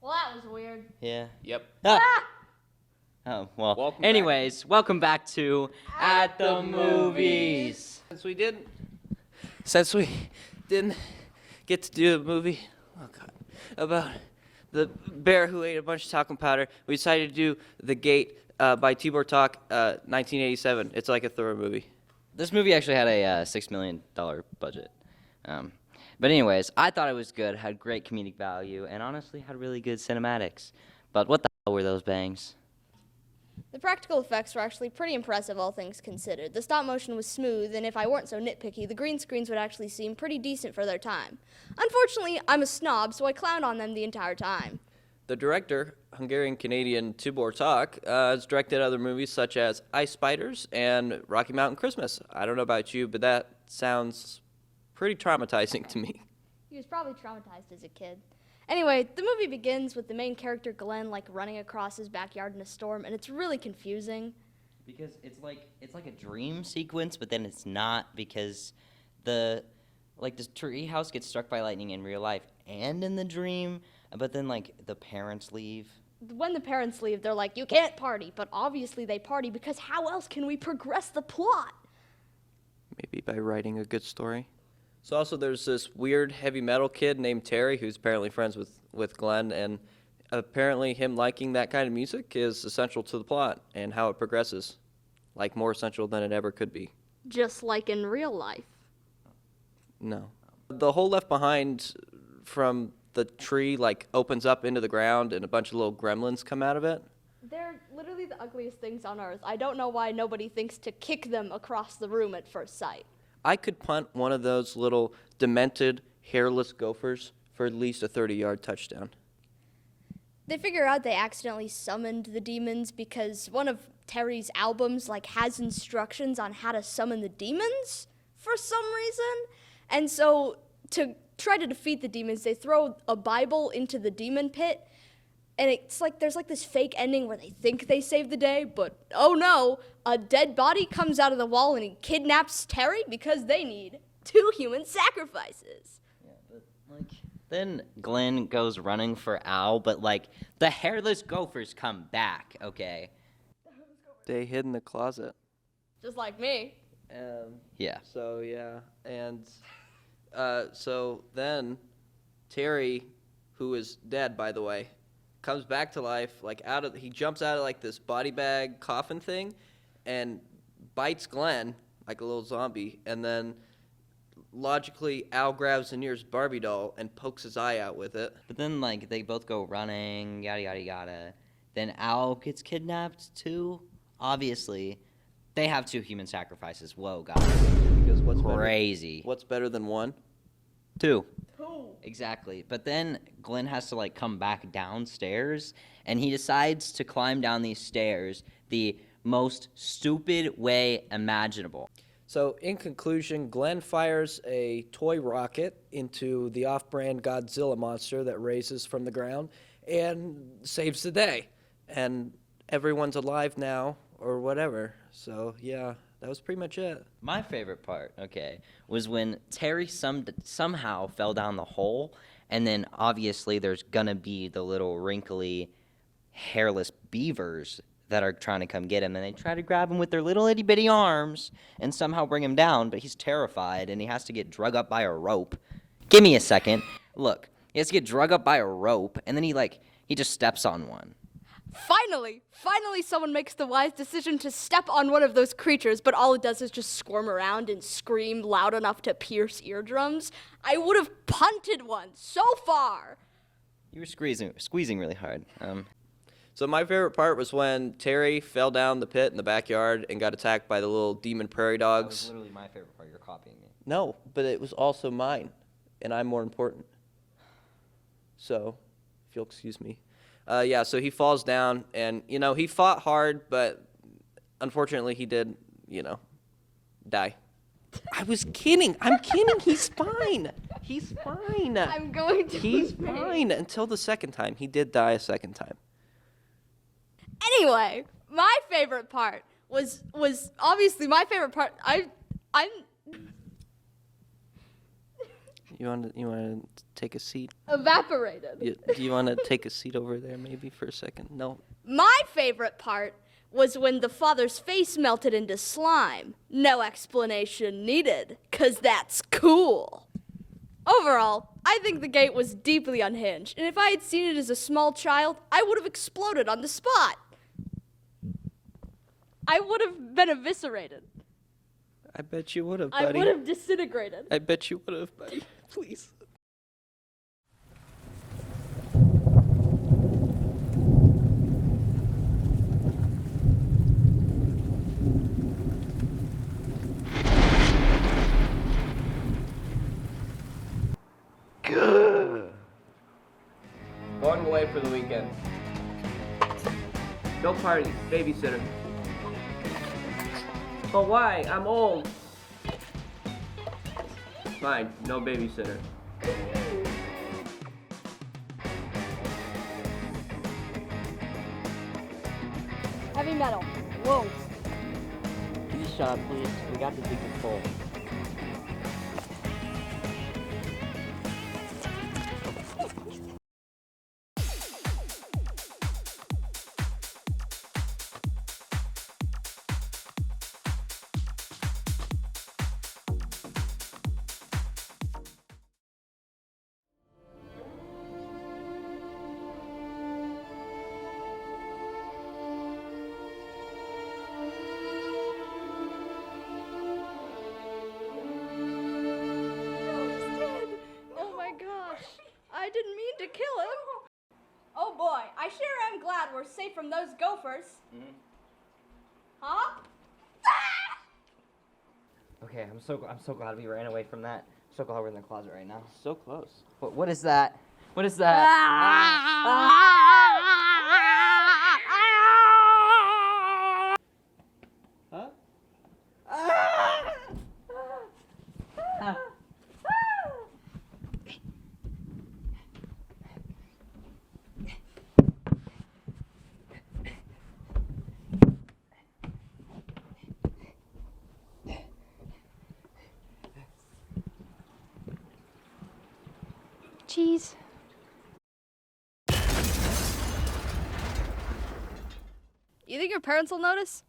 Well, that was weird. Yeah. Yep. Ah! Oh, well. Welcome Anyways, welcome back to At the Movies. Since we didn't get to do a movie, about the bear who ate a bunch of talcum powder, we decided to do The Gate by Tibor Talk, 1987. It's like a thorough movie. This movie actually had a $6 million budget. But anyways, I thought it was good, had great comedic value, and honestly had really good cinematics. But what the hell were those bangs? The practical effects were actually pretty impressive, all things considered. The stop motion was smooth, and if I weren't so nitpicky, the green screens would actually seem pretty decent for their time. Unfortunately, I'm a snob, so I clowned on them the entire time. The director, Hungarian-Canadian Tibor Talk, has directed other movies such as Ice Spiders and Rocky Mountain Christmas. I don't know about you, but that sounds pretty traumatizing to me. He was probably traumatized as a kid. Anyway, the movie begins with the main character, Glenn, running across his backyard in a storm, and it's really confusing. Because it's like a dream sequence, but then it's not, because the tree house gets struck by lightning in real life and in the dream, but then the parents leave. When the parents leave, they're like, you can't party, but obviously they party because how else can we progress the plot? Maybe by writing a good story. So also there's this weird heavy metal kid named Terry who's apparently friends with Glenn, and apparently him liking that kind of music is essential to the plot and how it progresses. More essential than it ever could be. Just like in real life. No. The hole left behind from the tree opens up into the ground and a bunch of little gremlins come out of it. They're literally the ugliest things on earth. I don't know why nobody thinks to kick them across the room at first sight. I could punt one of those little demented, hairless gophers for at least a 30-yard touchdown. They figure out they accidentally summoned the demons because one of Terry's albums has instructions on how to summon the demons for some reason. And so to try to defeat the demons, they throw a Bible into the demon pit. And it's there's this fake ending where they think they saved the day, but oh no, a dead body comes out of the wall and he kidnaps Terry because they need 2 human sacrifices. Yeah, but then Glenn goes running for Al, but the hairless gophers come back, okay? They hid in the closet. Just like me. Yeah. So yeah, and so then Terry, who is dead by the way, comes back to life, he jumps out of this body bag coffin thing and bites Glenn like a little zombie, and then logically Al grabs the nearest Barbie doll and pokes his eye out with it. But then they both go running, yada yada yada. Then Al gets kidnapped too. Obviously, they have 2 human sacrifices. Whoa, guys. Because crazy. What's better than 1? 2. Exactly. But then Glenn has to come back downstairs, and he decides to climb down these stairs the most stupid way imaginable. So in conclusion, Glenn fires a toy rocket into the off-brand Godzilla monster that raises from the ground and saves the day. And everyone's alive now, or whatever. So yeah, that was pretty much it. My favorite part, was when Terry somehow fell down the hole, and then obviously there's gonna be the little wrinkly, hairless beavers that are trying to come get him, and they try to grab him with their little itty-bitty arms and somehow bring him down, but he's terrified, and he has to get drug up by a rope. Give me a second. Look, he has to get drug up by a rope, and then he just steps on one. Finally someone makes the wise decision to step on one of those creatures, but all it does is just squirm around and scream loud enough to pierce eardrums. I would have punted one so far. You were squeezing really hard. So my favorite part was when Terry fell down the pit in the backyard and got attacked by the little demon prairie That was dogs. literally my favorite part. You're copying me. No, but it was also mine, and I'm more important. So, if you'll excuse me. Yeah, so he falls down, and, he fought hard, but unfortunately he did, die. I was kidding. I'm kidding. He's fine. He's fine. I'm going to He's pay. fine until the second time. He did die a second time. Anyway, my favorite part was obviously my favorite part. I'm You want to take a seat? Evaporated. Do you want to take a seat over there maybe for a second? No. My favorite part was when the father's face melted into slime. No explanation needed, 'cause that's cool. Overall, I think the gate was deeply unhinged, and if I had seen it as a small child, I would have exploded on the spot. I would have been eviscerated. I bet you would have, I buddy. would have disintegrated. I bet you would have, buddy. Please. Going away for the weekend. No party, babysitter. But why? I'm old. Fine, no babysitter. Heavy metal. Whoa. You shut up, please. We got the ticket full. Oh my gosh. I didn't mean to kill him. Oh boy, I sure am glad we're safe from those gophers. Huh? Okay, I'm so glad we ran away from that. So glad we're in the closet right now. So close. What is that? What is that? Huh? Cheese. You think your parents will notice?